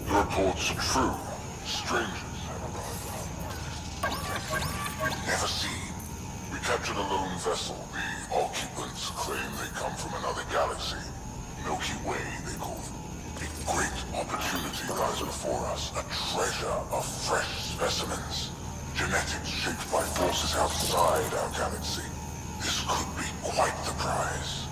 The reports are true. Strangers have arrived. Never seen. We captured a lone vessel. The occupants claim they come from another galaxy. Milky Way, they call them. A great opportunity lies before us. A treasure of fresh specimens. Genetics shaped by forces outside our galaxy. This could be quite the prize.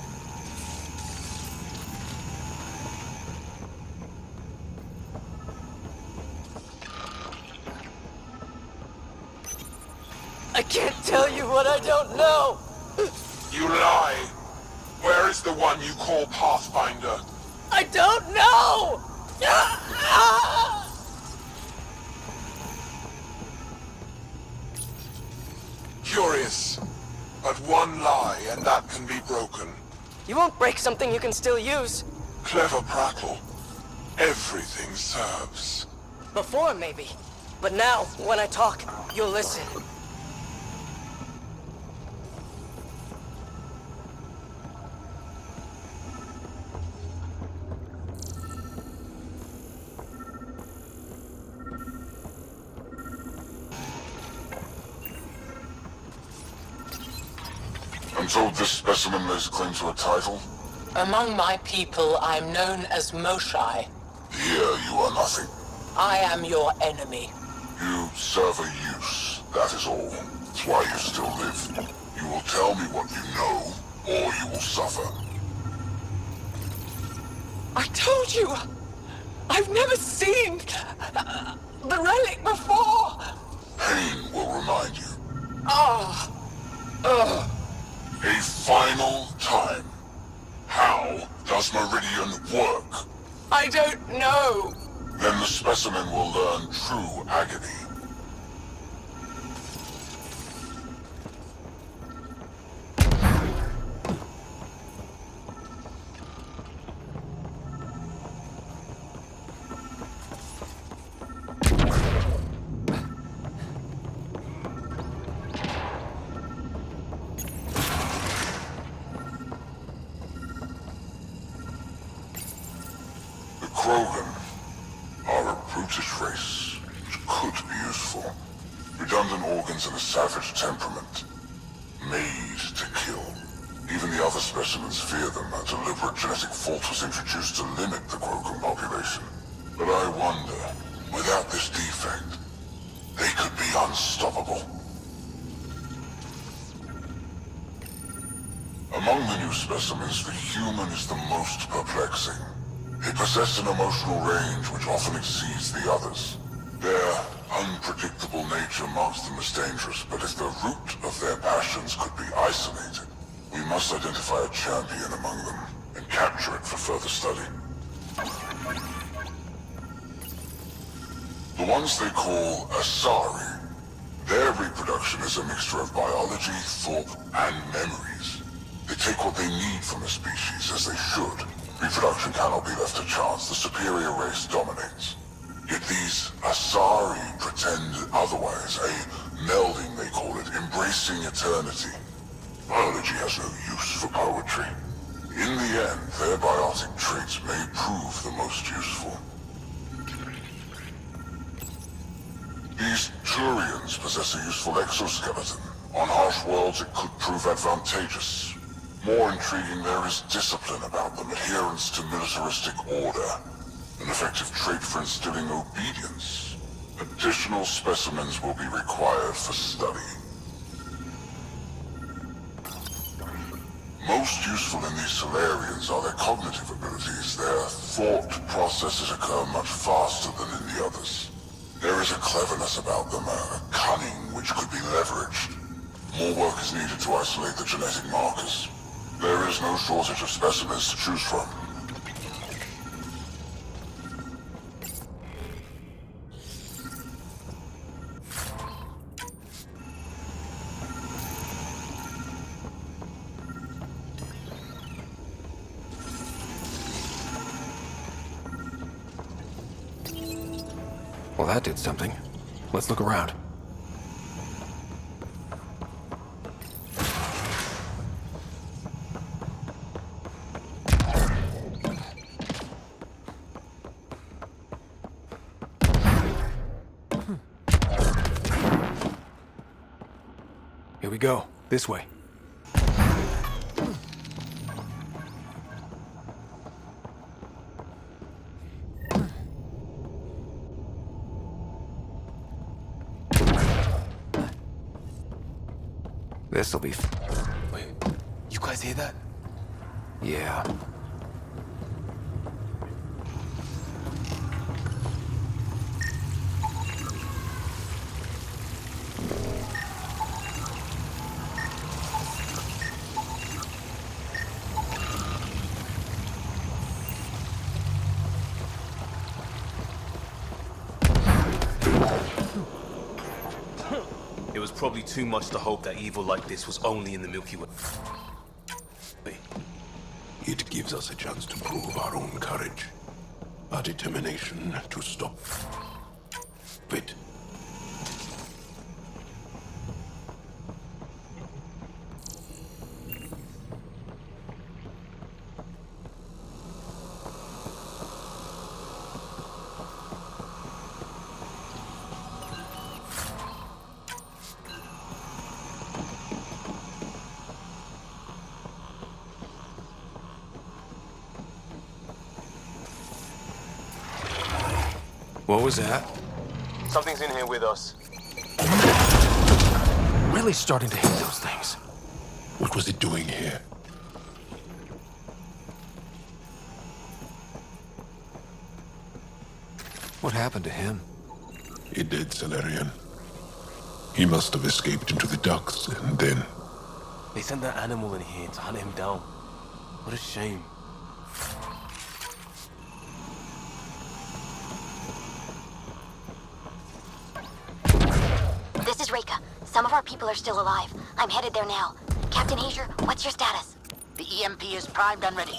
I can't tell you what I don't know! You lie! Where is the one you call Pathfinder? I don't know! Curious. But one lie, and that can be broken. You won't break something you can still use. Clever prattle. Everything serves. Before, maybe. But now, when I talk, you'll listen. I'm told this specimen lays claim to a title. Among my people, I'm known as Moshai. Here you are nothing. I am your enemy. You serve a use, that is all. That's why you still live. You will tell me what you know, or you will suffer. I told you! I've never seen the relic before! Pain will remind you. Ah! A final time. How does Meridian work? I don't know! Then the specimen will learn true agony. Krogan are a brutish race, which could be useful. Redundant organs and a savage temperament. Made to kill. Even the other specimens fear them. A deliberate genetic fault was introduced to limit the Krogan population. But I wonder, without this defect, they could be unstoppable. Among the new specimens, the human is the most perplexing. They possess an emotional range which often exceeds the others. Their unpredictable nature marks them as dangerous, but if the root of their passions could be isolated, we must identify a champion among them and capture it for further study. The ones they call Asari, their reproduction is a mixture of biology, thought, and memories. They take what they need from the species, as they should. Reproduction cannot be left to chance. The superior race dominates. Yet these Asari pretend otherwise. A melding, they call it, embracing eternity. Biology has no use for poetry. In the end, their biotic traits may prove the most useful. These Turians possess a useful exoskeleton. On harsh worlds, it could prove advantageous. More intriguing, there is discipline about them, adherence to militaristic order. An effective trait for instilling obedience. Additional specimens will be required for study. Most useful in these Solarians are their cognitive abilities. Their thought processes occur much faster than in the others. There is a cleverness about them, a cunning which could be leveraged. More work is needed to isolate the genetic markers. There is no shortage of specimens to choose from. Well, that did something. Let's look around. we go? This way. This'll be Wait, you guys hear that? yeah. It was probably too much to hope that evil like this was only in the Milky Way. It gives us a chance to prove our own courage, our determination to stop it. What was that? Something's in here with us. Really starting to hate those things. What was it doing here? What happened to him? He did, Salarian. He must have escaped into the ducts, and then... They sent that animal in here to hunt him down. What a shame. This is Reka. Some of our people are still alive. I'm headed there now. Captain Hazier, what's your status? The EMP is primed and ready.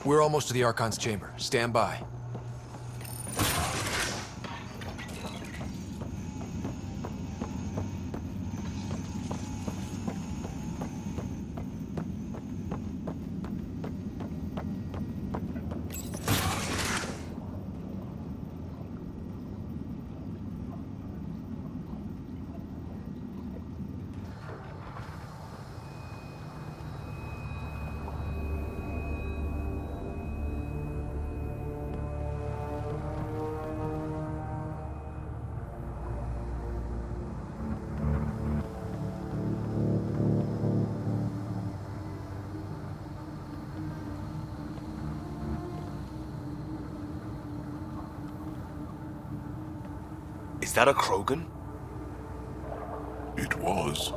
We're almost to the Archon's chamber. Stand by. Is that a Krogan? It was.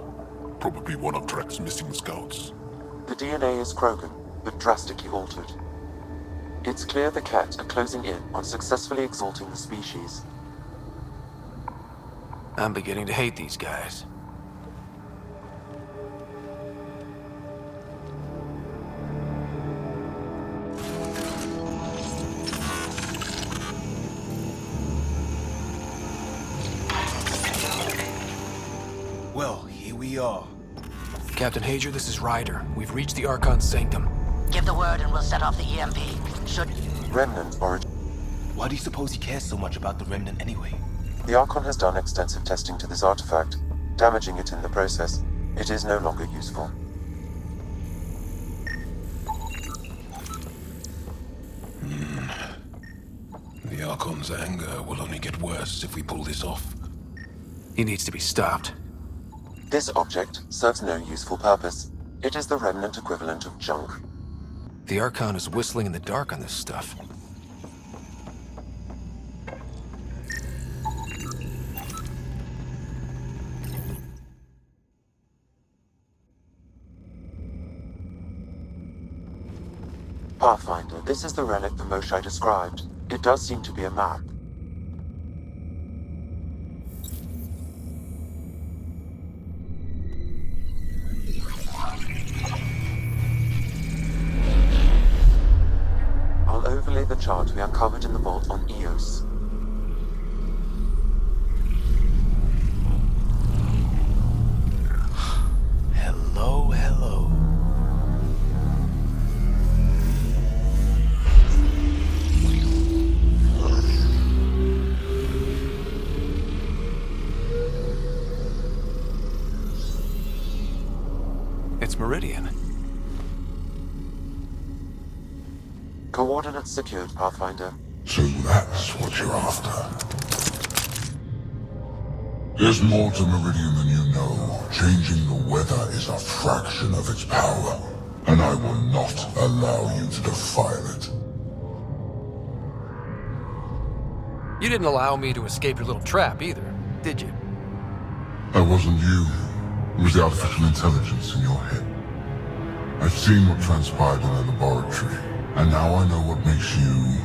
Probably one of Drek's missing scouts. The DNA is Krogan, but drastically altered. It's clear the Ket are closing in on successfully exalting the species. I'm beginning to hate these guys. Well, here we are. Captain Hazier, this is Ryder. We've reached the Archon's sanctum. Give the word and we'll set off the EMP. Should... Remnant origin. Why do you suppose he cares so much about the Remnant anyway? The Archon has done extensive testing to this artifact, damaging it in the process. It is no longer useful. The Archon's anger will only get worse if we pull this off. He needs to be stopped. This object serves no useful purpose. It is the Remnant equivalent of junk. The Archon is whistling in the dark on this stuff. Pathfinder, this is the relic the Moshae described. It does seem to be a map. I'll overlay the chart we uncovered in the vault on Eos. Hello, hello. Meridian. Coordinates secured, Pathfinder. So that's what you're after. There's more to Meridian than you know. Changing the weather is a fraction of its power, and I will not allow you to defile it. You didn't allow me to escape your little trap either, did you? That wasn't you. It was the artificial intelligence in your head. I've seen what transpired in the laboratory, and now I know what makes you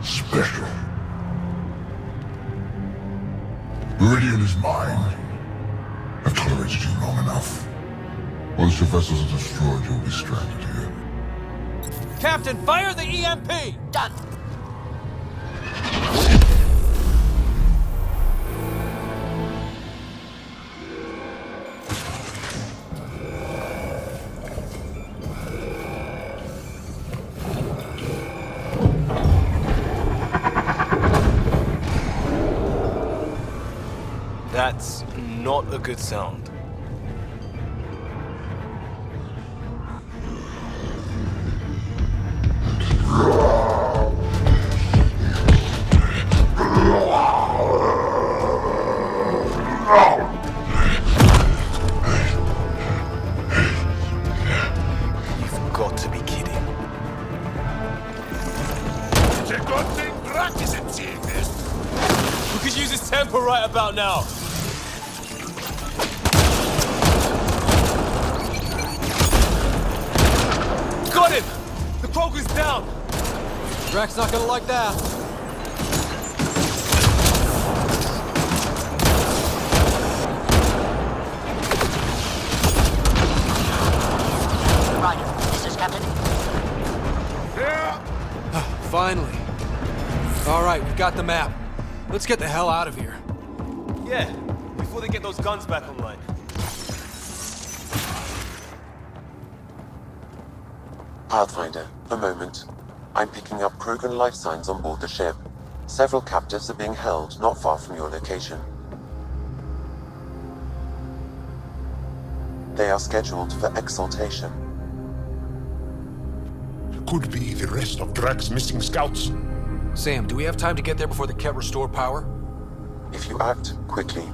special. Meridian is mine. I've tolerated you long enough. Once your vessels are destroyed, you'll be stranded here. Captain, fire the EMP! Done. That's not a good sound. You've got to be kidding. We could use his temper right about now. Got him! The Krogan's down! Drax not gonna like that. Ryder, this is Captain. Finally. All right, we've got the map. Let's get the hell out of here. Yeah, before they get those guns back online. Pathfinder, a moment. I'm picking up Krogan life signs on board the ship. Several captives are being held not far from your location. They are scheduled for exaltation. Could be the rest of Drax's missing scouts. Sam, do we have time to get there before the Ket restore power? If you act quickly.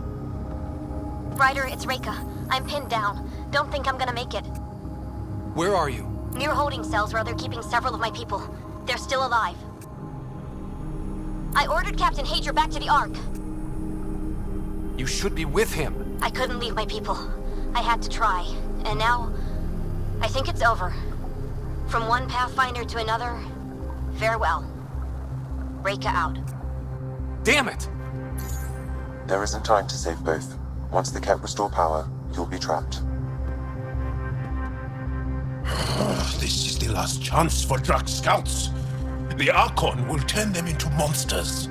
Ryder, it's Reika. I'm pinned down. Don't think I'm gonna make it. Where are you? Near holding cells where they're keeping several of my people. They're still alive. I ordered Captain Hager back to the Ark. You should be with him. I couldn't leave my people. I had to try. And now, I think it's over. From one Pathfinder to another, farewell. Reika out. Damn it! There isn't time to save both. Once the Ket restore power, you'll be trapped. This is the last chance for Drax scouts. The Archon will turn them into monsters.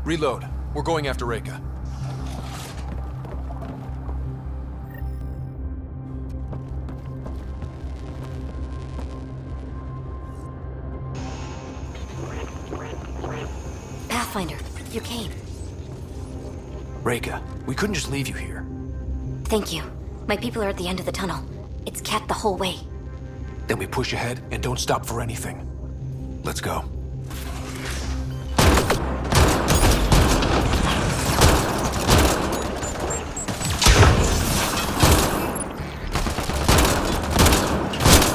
Reload. We're going after Reika. Pathfinder, you came. Reika, we couldn't just leave you here. Thank you. My people are at the end of the tunnel. It's cat the whole way. Then we push ahead and don't stop for anything. Let's go.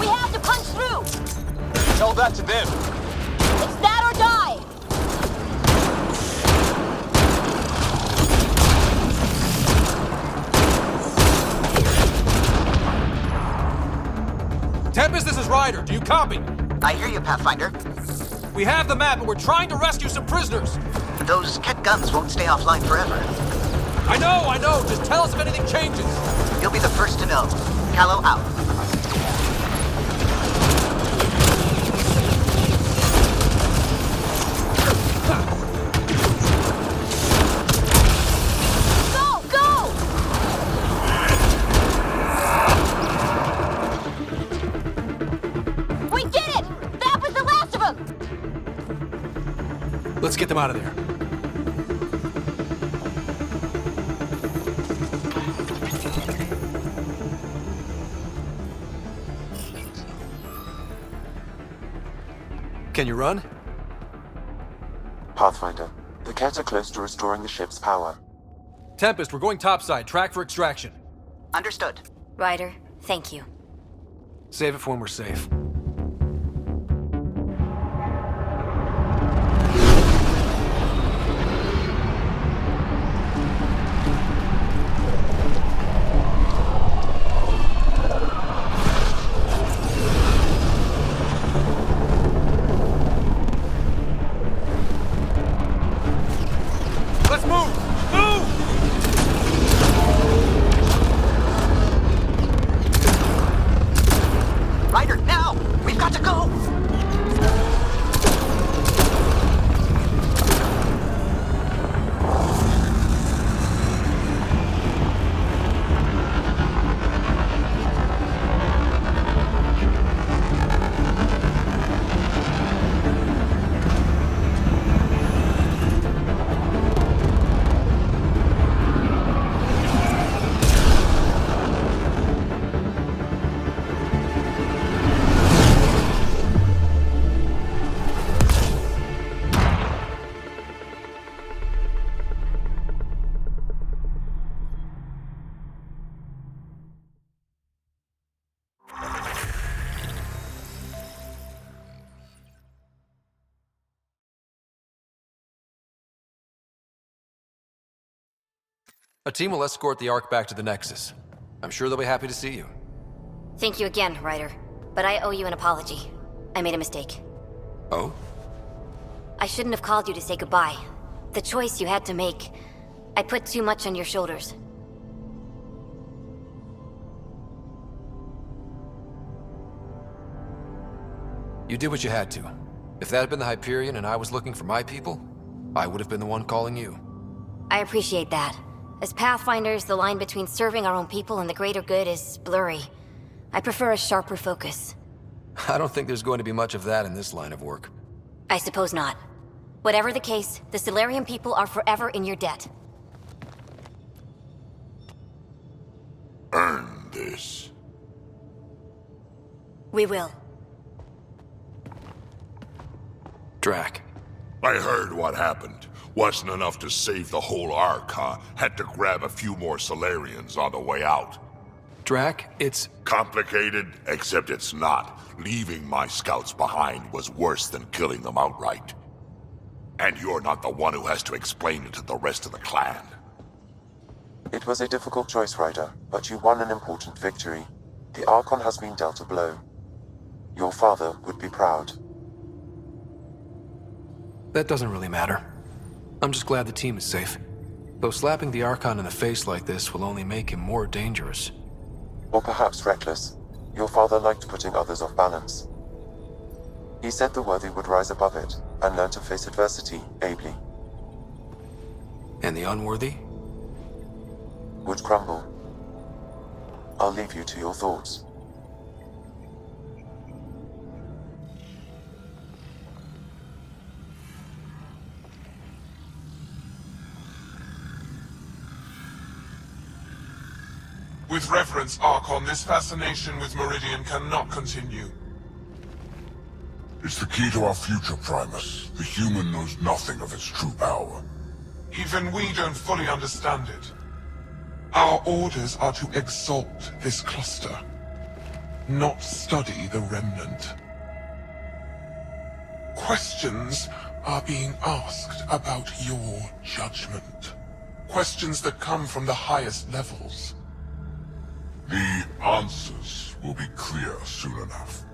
We have to punch through! Tell that to them. It's that or die! Tempest, this is Ryder. Do you copy? I hear you, Pathfinder. We have the map and we're trying to rescue some prisoners. Those Ket guns won't stay offline forever. I know. Just tell us if anything changes. You'll be the first to know. Callow out. Go! Go! We did it! That was the last of them! Let's get them out of there. Can you run? Pathfinder, the Ket are close to restoring the ship's power. Tempest, we're going topside. Track for extraction. Understood. Ryder, thank you. Save it for when we're safe. Let's move! Move! Ryder, now! We've got to go! A team will escort the Ark back to the Nexus. I'm sure they'll be happy to see you. Thank you again, Ryder. But I owe you an apology. I made a mistake. Oh? I shouldn't have called you to say goodbye. The choice you had to make. I put too much on your shoulders. You did what you had to. If that had been the Hyperion and I was looking for my people, I would have been the one calling you. I appreciate that. As Pathfinders, the line between serving our own people and the greater good is blurry. I prefer a sharper focus. I don't think there's going to be much of that in this line of work. I suppose not. Whatever the case, the Solarian people are forever in your debt. Earn this. We will. Drac. I heard what happened. Wasn't enough to save the whole Ark, huh? Had to grab a few more Solarians on the way out. Drac, it's... Complicated, except it's not. Leaving my scouts behind was worse than killing them outright. And you're not the one who has to explain it to the rest of the clan. It was a difficult choice, Ryder, but you won an important victory. The Archon has been dealt a blow. Your father would be proud. That doesn't really matter. I'm just glad the team is safe. Though slapping the Archon in the face like this will only make him more dangerous. Or perhaps reckless. Your father liked putting others off balance. He said the worthy would rise above it, and learn to face adversity ably. And the unworthy? Would crumble. I'll leave you to your thoughts. With reverence, Archon, this fascination with Meridian cannot continue. It's the key to our future, Primus. The human knows nothing of its true power. Even we don't fully understand it. Our orders are to exalt this cluster, not study the remnant. Questions are being asked about your judgment. Questions that come from the highest levels. The answers will be clear soon enough.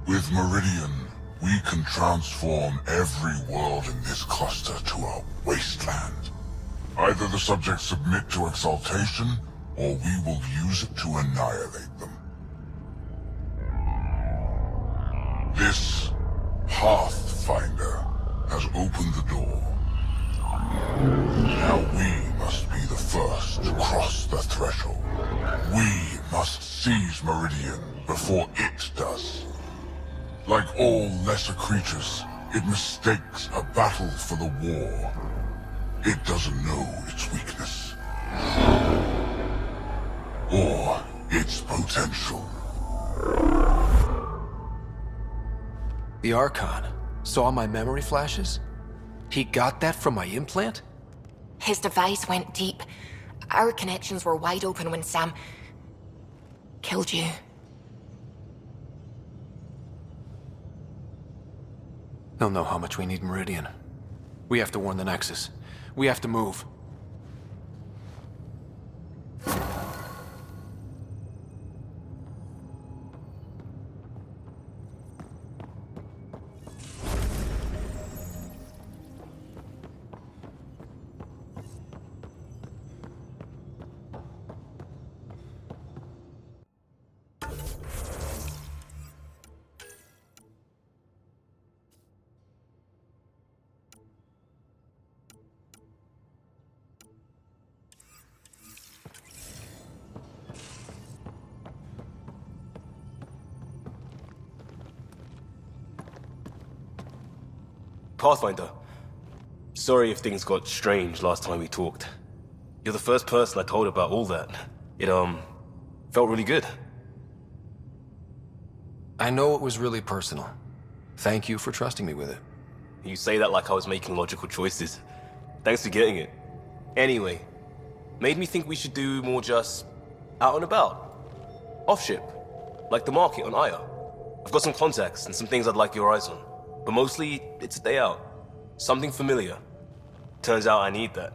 With Meridian, we can transform every world in this cluster to a wasteland. Either the subjects submit to exaltation, or we will use it to annihilate them. This Pathfinder has opened the door. Now we must be the first to cross the threshold. We must seize Meridian before it does. Like all lesser creatures, it mistakes a battle for the war. It doesn't know its weakness. Or its potential. The Archon saw my memory flashes? He got that from my implant? His device went deep. Our connections were wide open when Sam killed you. They'll know how much we need Meridian. We have to warn the Nexus. We have to move. Pathfinder. Sorry if things got strange last time we talked. You're the first person I told about all that. It, felt really good. I know it was really personal. Thank you for trusting me with it. You say that like I was making logical choices. Thanks for getting it. Anyway, made me think we should do more just out and about. Off ship. Like the market on Aya. I've got some contacts and some things I'd like your eyes on. But mostly, it's a day out. Something familiar. Turns out I need that.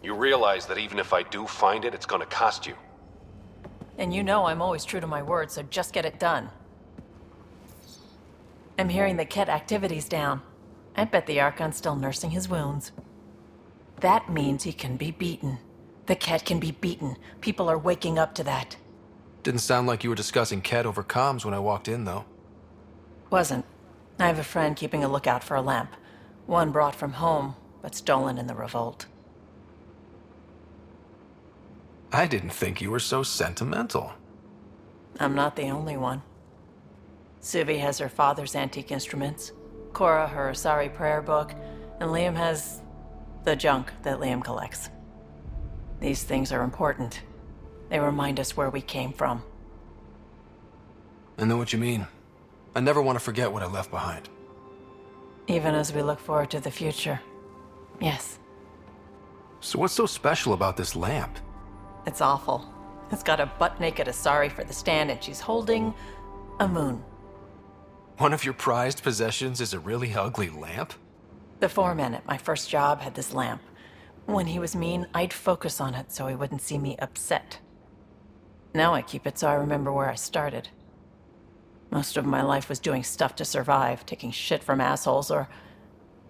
You realize that even if I do find it, it's gonna cost you. And you know I'm always true to my word, so just get it done. I'm hearing the Ket activity's down. I bet the Archon's still nursing his wounds. That means he can be beaten. The Ket can be beaten. People are waking up to that. Didn't sound like you were discussing Ket over comms when I walked in, though. Wasn't. I have a friend keeping a lookout for a lamp. One brought from home, but stolen in the revolt. I didn't think you were so sentimental. I'm not the only one. Suvi has her father's antique instruments, Cora her Asari prayer book, and Liam has the junk that Liam collects. These things are important. They remind us where we came from. I know what you mean. I never want to forget what I left behind. Even as we look forward to the future. Yes. So what's so special about this lamp? It's awful. It's got a butt-naked Asari for the stand, and she's holding a moon. One of your prized possessions is a really ugly lamp? The foreman at my first job had this lamp. When he was mean, I'd focus on it so he wouldn't see me upset. Now I keep it so I remember where I started. Most of my life was doing stuff to survive, taking shit from assholes, or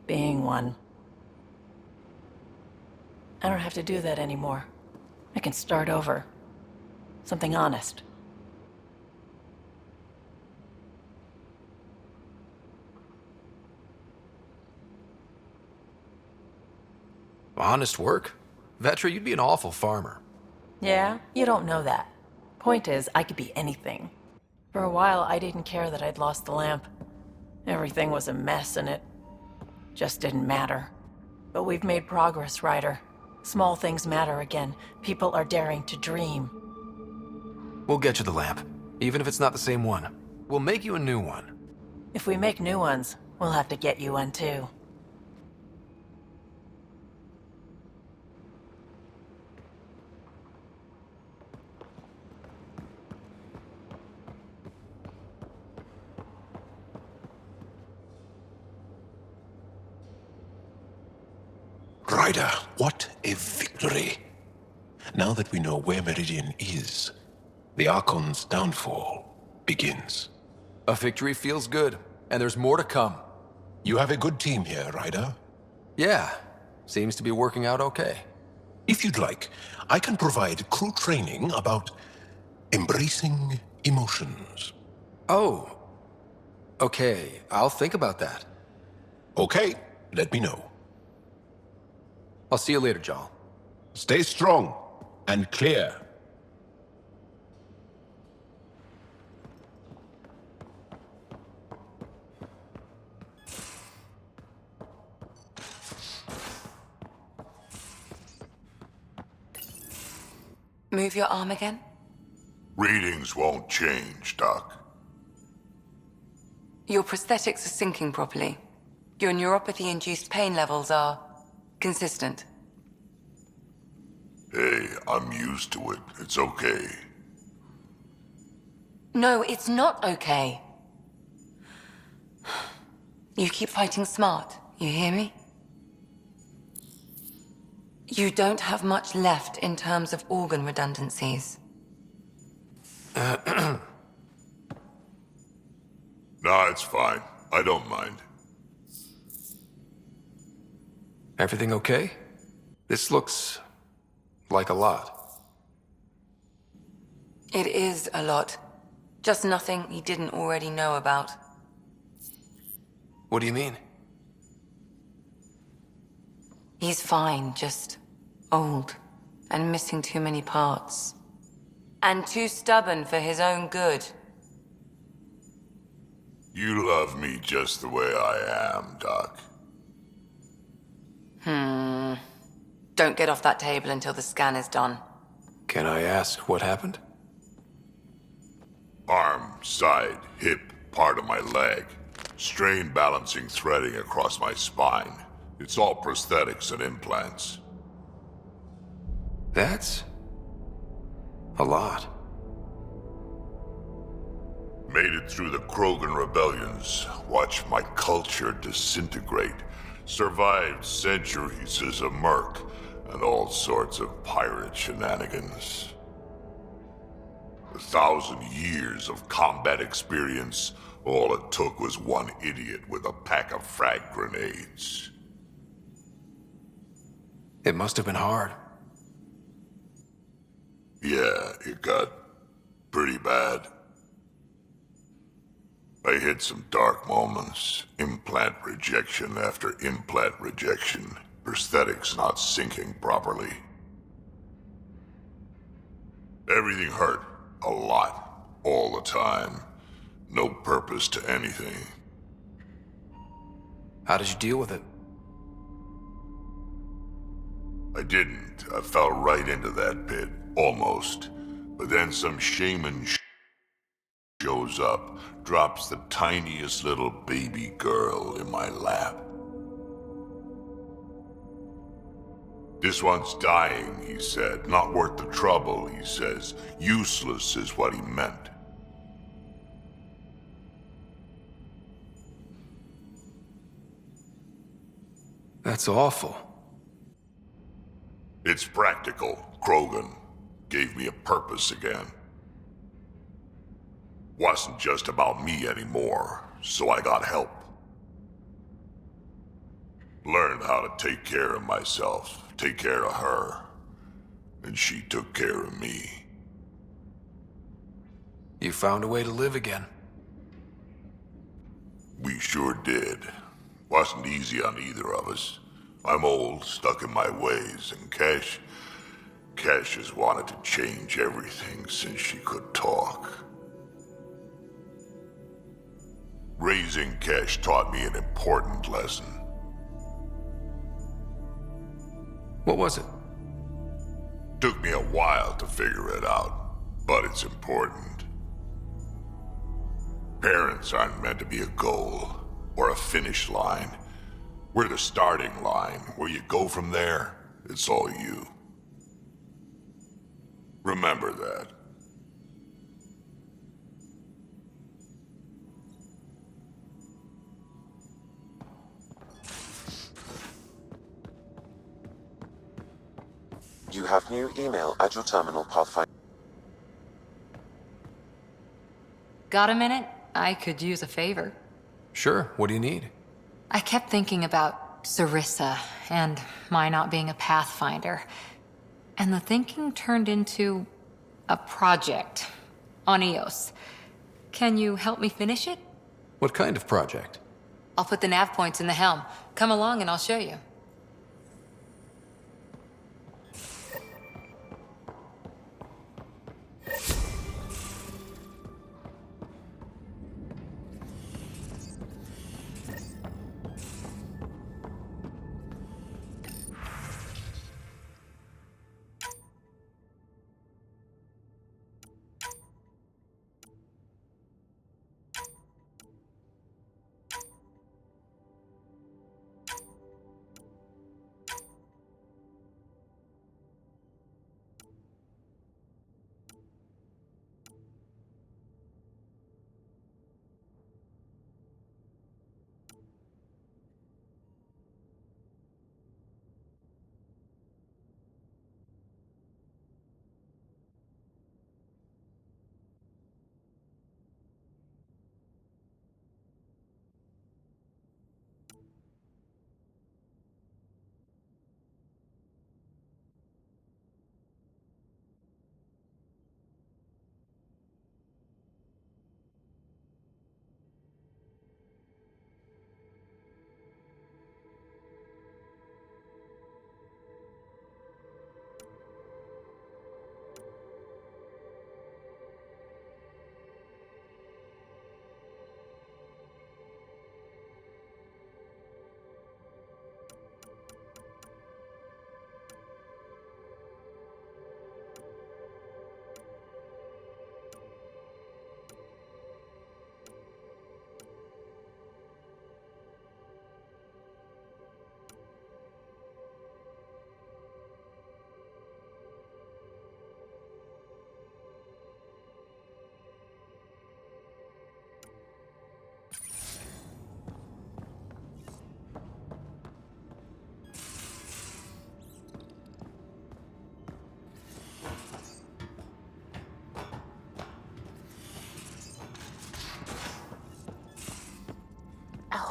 being one. I don't have to do that anymore. I can start over. Something honest. Honest work? Vetra, you'd be an awful farmer. Yeah? You don't know that. Point is, I could be anything. For a while, I didn't care that I'd lost the lamp. Everything was a mess, and it just didn't matter. But we've made progress, Ryder. Small things matter again. People are daring to dream. We'll get you the lamp, even if it's not the same one. We'll make you a new one. If we make new ones, we'll have to get you one too. Ryder, what a victory! Now that we know where Meridian is, the Archon's downfall begins. A victory feels good, and there's more to come. You have a good team here, Ryder. Yeah, seems to be working out okay. If you'd like, I can provide crew training about embracing emotions. Oh, okay, I'll think about that. Okay, let me know. I'll see you later, Jal. Stay strong and clear. Move your arm again? Readings won't change, Doc. Your prosthetics are syncing properly. Your neuropathy-induced pain levels are consistent. Hey, I'm used to it. It's okay. No, it's not okay. You keep fighting smart, you hear me? You don't have much left in terms of organ redundancies. Nah, it's fine. I don't mind. Everything okay? This looks like a lot. It is a lot. Just nothing he didn't already know about. What do you mean? He's fine, just old and missing too many parts. And too stubborn for his own good. You love me just the way I am, Doc. Don't get off that table until the scan is done. Can I ask what happened? Arm, side, hip, part of my leg. Strain balancing threading across my spine. It's all prosthetics and implants. That's a lot. Made it through the Krogan rebellions. Watched my culture disintegrate. Survived centuries as a merc and all sorts of pirate shenanigans. 1,000 years of combat experience, all it took was one idiot with a pack of frag grenades. It must have been hard. Yeah, it got pretty bad. I hit some dark moments. Implant rejection after implant rejection. Prosthetics not syncing properly. Everything hurt. A lot. All the time. No purpose to anything. How did you deal with it? I didn't. I fell right into that pit. Almost. But then some shaman shows up, drops the tiniest little baby girl in my lap. This one's dying, he said. Not worth the trouble, he says. Useless is what he meant. That's awful. It's practical. Krogan gave me a purpose again. Wasn't just about me anymore, so I got help. Learned how to take care of myself, take care of her. And she took care of me. You found a way to live again. We sure did. Wasn't easy on either of us. I'm old, stuck in my ways, and Cash has wanted to change everything since she could talk. Raising Cash taught me an important lesson. What was it? Took me a while to figure it out, but it's important. Parents aren't meant to be a goal, or a finish line. We're the starting line. Where you go from there, it's all you. Remember that. You have new email at your terminal, Pathfinder. Got a minute? I could use a favor. Sure, what do you need? I kept thinking about Sarissa and my not being a Pathfinder. And the thinking turned into a project on Eos. Can you help me finish it? What kind of project? I'll put the nav points in the helm. Come along and I'll show you.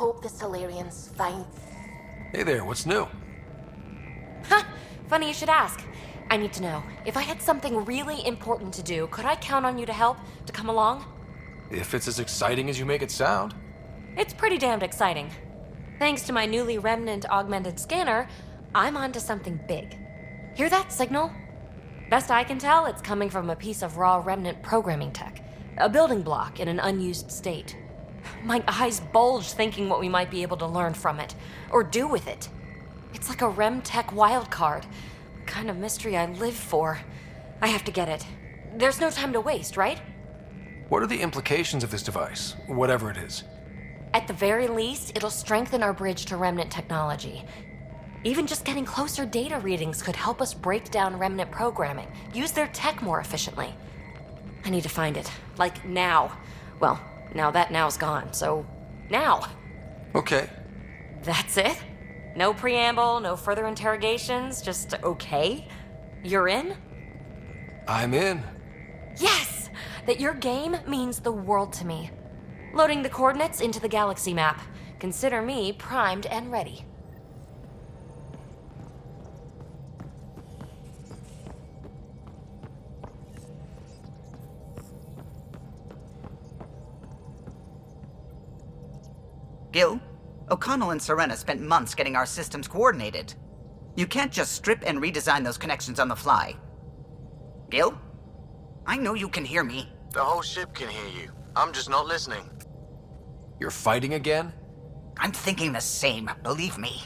hope the Solarian's fine. Hey there, what's new? Ha! Funny you should ask. I need to know, if I had something really important to do, could I count on you to help, to come along? If it's as exciting as you make it sound. It's pretty damned exciting. Thanks to my newly Remnant augmented scanner, I'm onto something big. Hear that signal? Best I can tell, it's coming from a piece of raw Remnant programming tech. A building block in an unused state. My eyes bulge thinking what we might be able to learn from it, or do with it. It's like a Rem tech wildcard. Kind of mystery I live for. I have to get it. There's no time to waste, right? What are the implications of this device, whatever it is? At the very least, it'll strengthen our bridge to Remnant technology. Even just getting closer data readings could help us break down Remnant programming, use their tech more efficiently. I need to find it. Like, now. Well, now that now's gone, so now. Okay. That's it? No preamble, no further interrogations, just okay? You're in? I'm in. Yes! That your game means the world to me. Loading the coordinates into the galaxy map. Consider me primed and ready. Gil, O'Connell and Serena spent months getting our systems coordinated. You can't just strip and redesign those connections on the fly. Gil? I know you can hear me. The whole ship can hear you. I'm just not listening. You're fighting again? I'm thinking the same, believe me.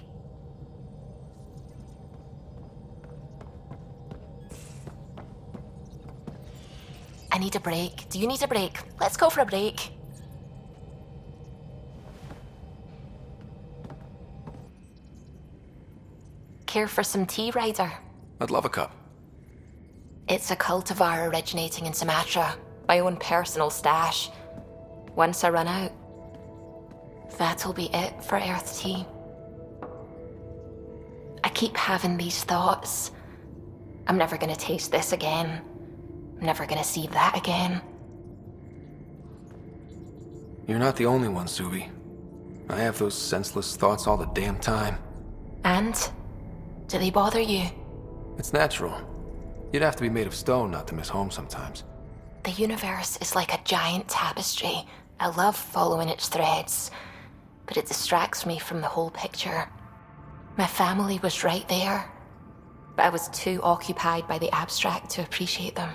I need a break. Do you need a break? Let's go for a break. Care for some tea, Ryder? I'd love a cup. It's a cultivar originating in Sumatra. My own personal stash. Once I run out, that'll be it for Earth tea. I keep having these thoughts. I'm never gonna taste this again. I'm never gonna see that again. You're not the only one, Subi. I have those senseless thoughts all the damn time. And? Do they bother you? It's natural. You'd have to be made of stone not to miss home sometimes. The universe is like a giant tapestry. I love following its threads, but it distracts me from the whole picture. My family was right there, but I was too occupied by the abstract to appreciate them.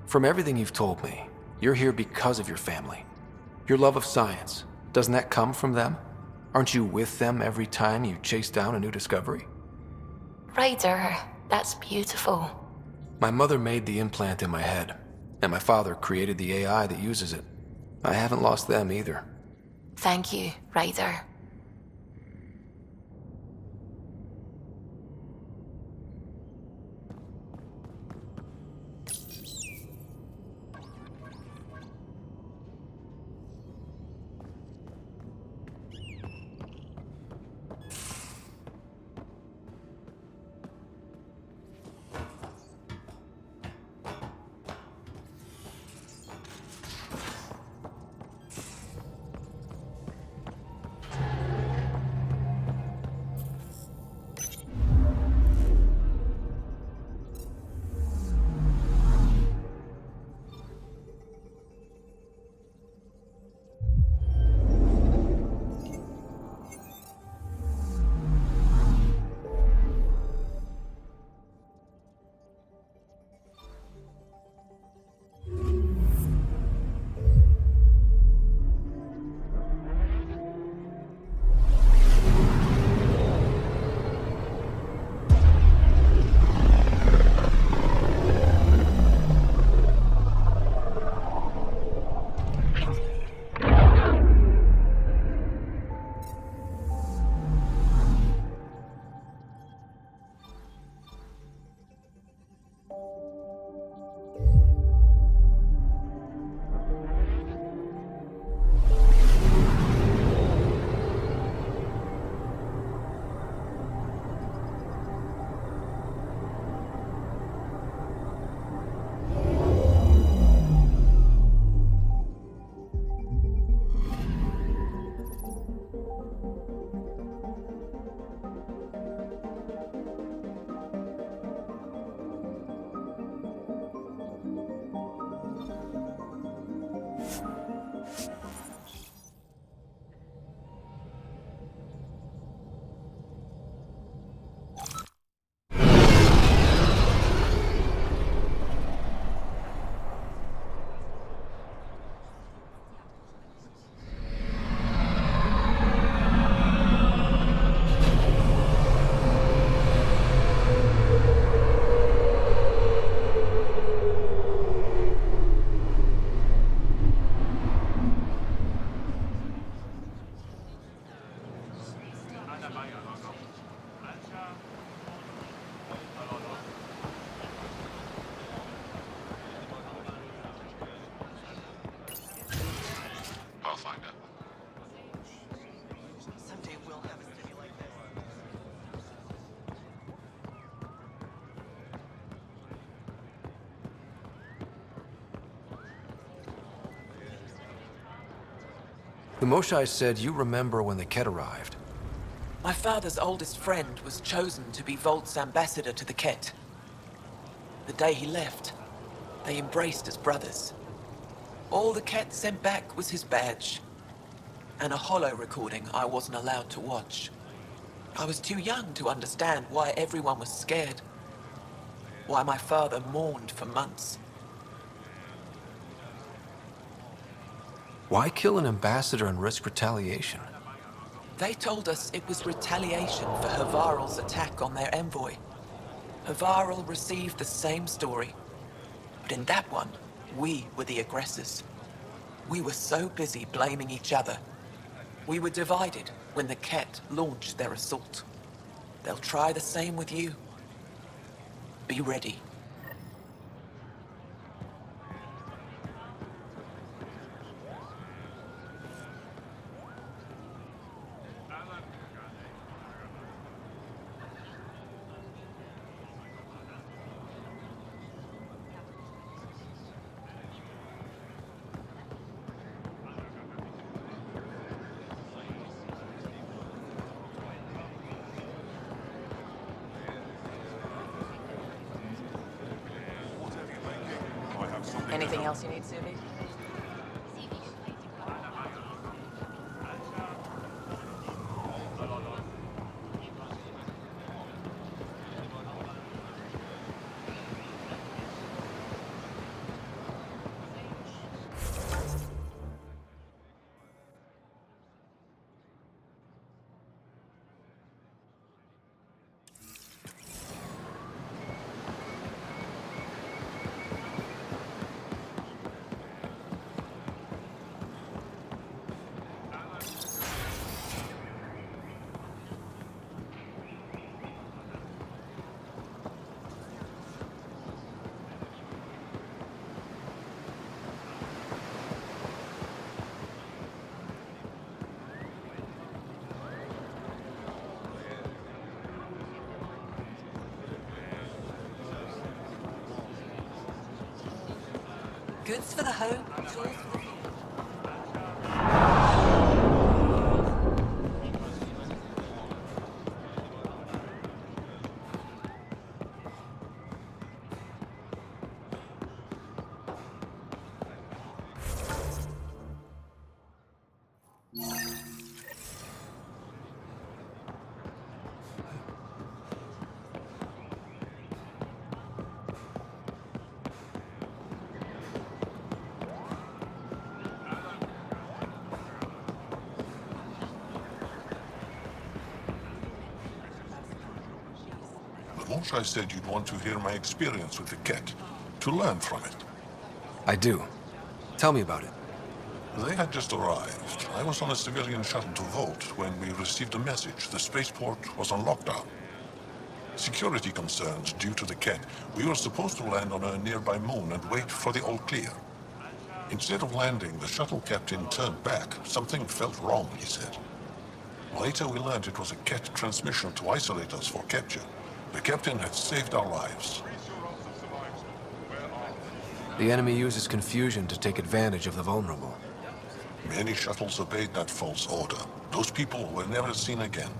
From everything you've told me, you're here because of your family. Your love of science, doesn't that come from them? Aren't you with them every time you chase down a new discovery? Ryder, that's beautiful. My mother made the implant in my head, and my father created the AI that uses it. I haven't lost them either. Thank you, Ryder. The Moshai said you remember when the Ket arrived. My father's oldest friend was chosen to be Volt's ambassador to the Ket. The day he left, they embraced as brothers. All the Ket sent back was his badge, and a holo recording I wasn't allowed to watch. I was too young to understand why everyone was scared, why my father mourned for months. Why kill an ambassador and risk retaliation? They told us it was retaliation for Havarl's attack on their envoy. Havarl received the same story, but in that one, we were the aggressors. We were so busy blaming each other. We were divided when the Ket launched their assault. They'll try the same with you. Be ready. Anything else you need, Suvi? Goods for the home, tools for the field. Moshai said you'd want to hear my experience with the Ket, to learn from it. I do. Tell me about it. They had just arrived. I was on a civilian shuttle to Volt when we received a message. The spaceport was on lockdown. Security concerns due to the Ket. We were supposed to land on a nearby moon and wait for the all clear. Instead of landing, the shuttle captain turned back. Something felt wrong, he said. Later we learned it was a Ket transmission to isolate us for capture. The captain had saved our lives. The enemy uses confusion to take advantage of the vulnerable. Many shuttles obeyed that false order. Those people were never seen again.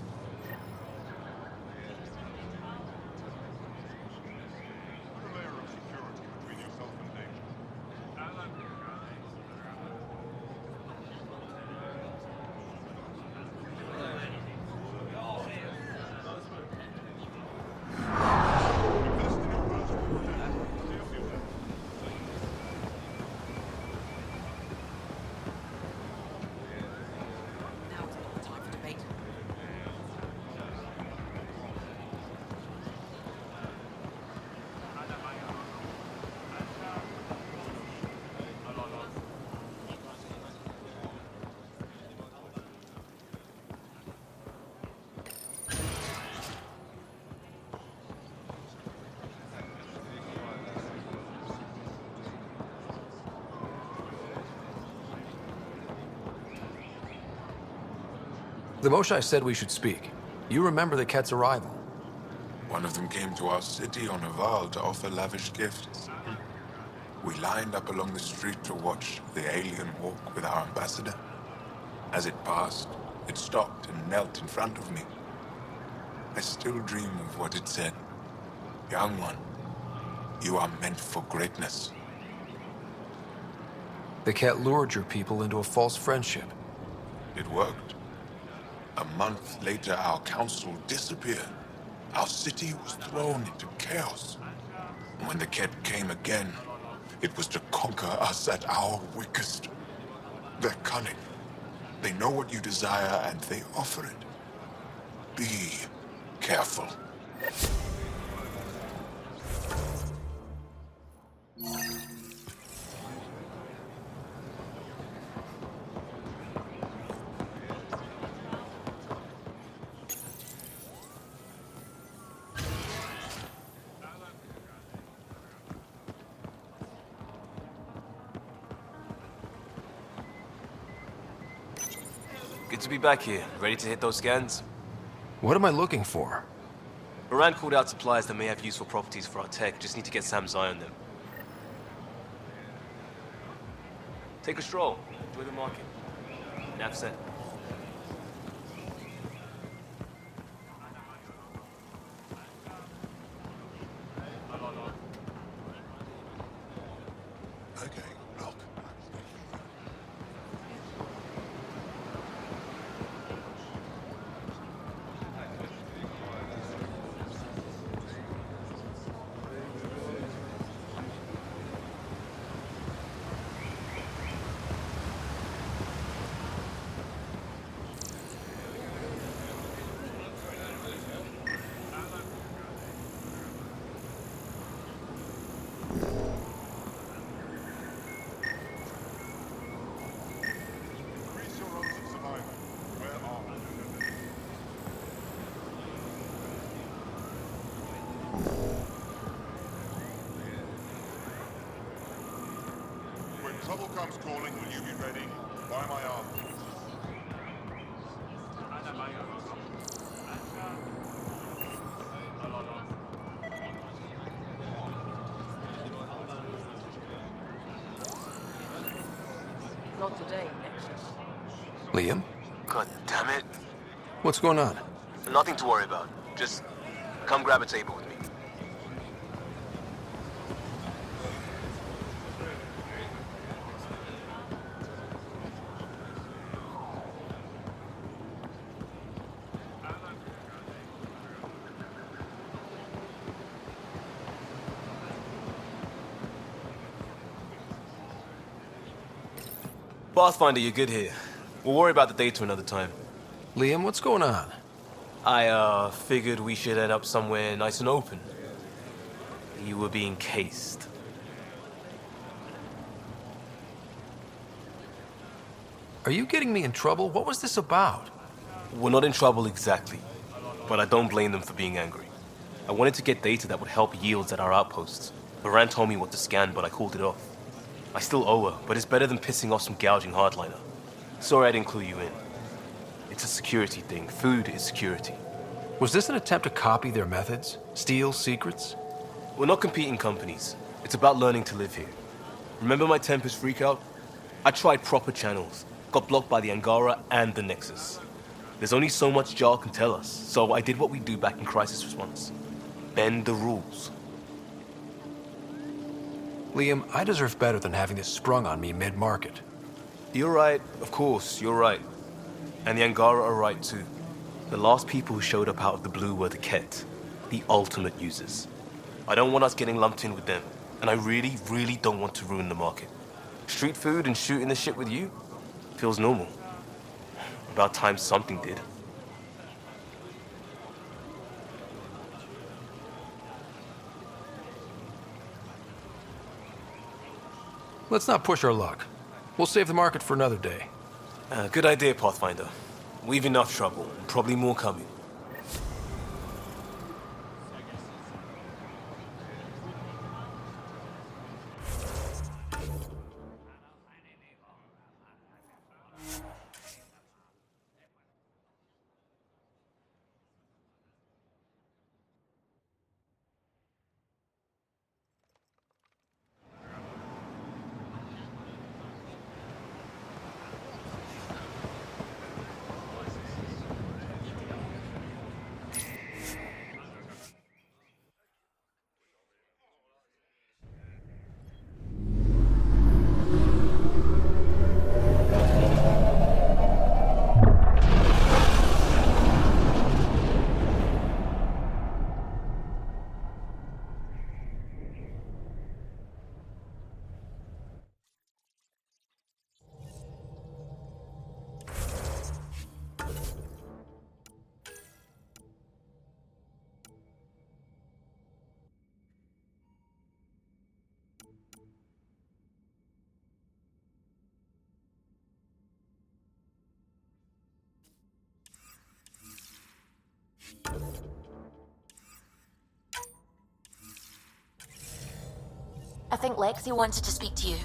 The Moshai said we should speak. You remember the Ket's arrival. One of them came to our city on a vow to offer lavish gifts. We lined up along the street to watch the alien walk with our ambassador. As it passed, it stopped and knelt in front of me. I still dream of what it said. Young one, you are meant for greatness. The cat lured your people into a false friendship. It worked. A month later, our council disappeared. Our city was thrown into chaos. And when the cat came again, it was to conquer us at our weakest. They're cunning. They know what you desire and they offer it. Be careful. Good to be back here. Ready to hit those scans? What am I looking for? Moran called out supplies that may have useful properties for our tech. Just need to get Sam's eye on them. Take a stroll. Enjoy the market. Nav sent. Okay, look. When trouble comes calling, will you be ready? By my arm. Not today, Nexus. Liam? God damn it. What's going on? Nothing to worry about. Just come grab a table with me. Pathfinder, you're good here. We'll worry about the data another time. Liam, what's going on? I, figured we should end up somewhere nice and open. You were being cased. Are you getting me in trouble? What was this about? We're not in trouble exactly, but I don't blame them for being angry. I wanted to get data that would help yields at our outposts. Moran told me what to scan, but I called it off. I still owe her, but it's better than pissing off some gouging hardliner. Sorry I didn't clue you in. It's a security thing. Food is security. Was this an attempt to copy their methods? Steal secrets? We're not competing companies. It's about learning to live here. Remember my Tempest freakout? I tried proper channels. Got blocked by the Angara and the Nexus. There's only so much Jar can tell us, so I did what we do back in crisis response. Bend the rules. Liam, I deserve better than having this sprung on me mid-market. You're right, of course, you're right. And the Angara are right too. The last people who showed up out of the blue were the Ket, the ultimate users. I don't want us getting lumped in with them, and I really, really don't want to ruin the market. Street food and shooting the shit with you feels normal. About time something did. Let's not push our luck. We'll save the market for another day. Good idea, Pathfinder. We've enough trouble, and probably more coming. I think Lexi wanted to speak to you.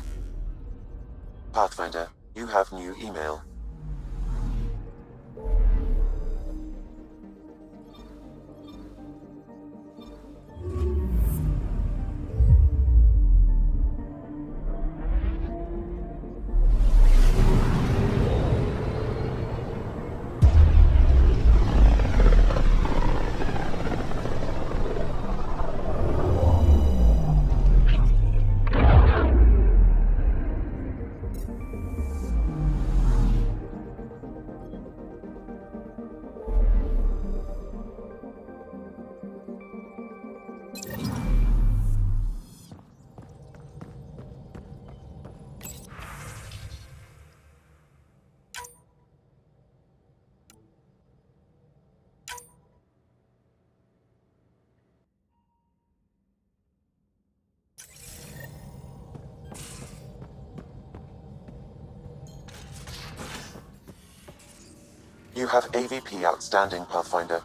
Pathfinder, you have new email. You have AVP outstanding, Pathfinder.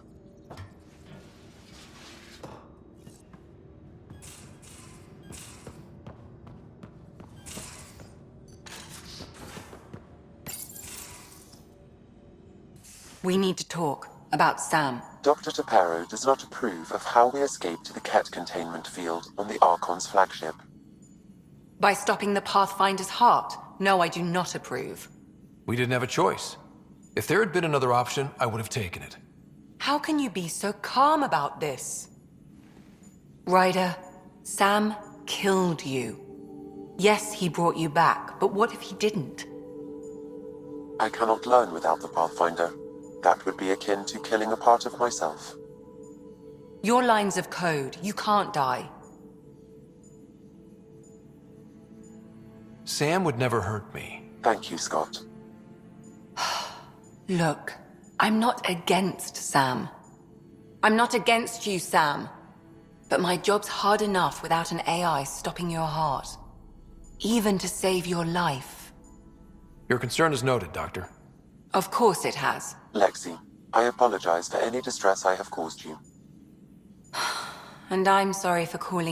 We need to talk about Sam. Dr. Taparo does not approve of how we escaped to the Ket containment field on the Archon's flagship. By stopping the Pathfinder's heart? No, I do not approve. We didn't have a choice. If there had been another option, I would have taken it. How can you be so calm about this? Ryder, Sam killed you. Yes, he brought you back, but what if he didn't? I cannot learn without the Pathfinder. That would be akin to killing a part of myself. Your lines of code, you can't die. Sam would never hurt me. Thank you, Scott. Look, I'm not against Sam. I'm not against you, Sam. But my job's hard enough without an AI stopping your heart. Even to save your life. Your concern is noted, Doctor. Of course it has. Lexi, I apologize for any distress I have caused you. And I'm sorry for calling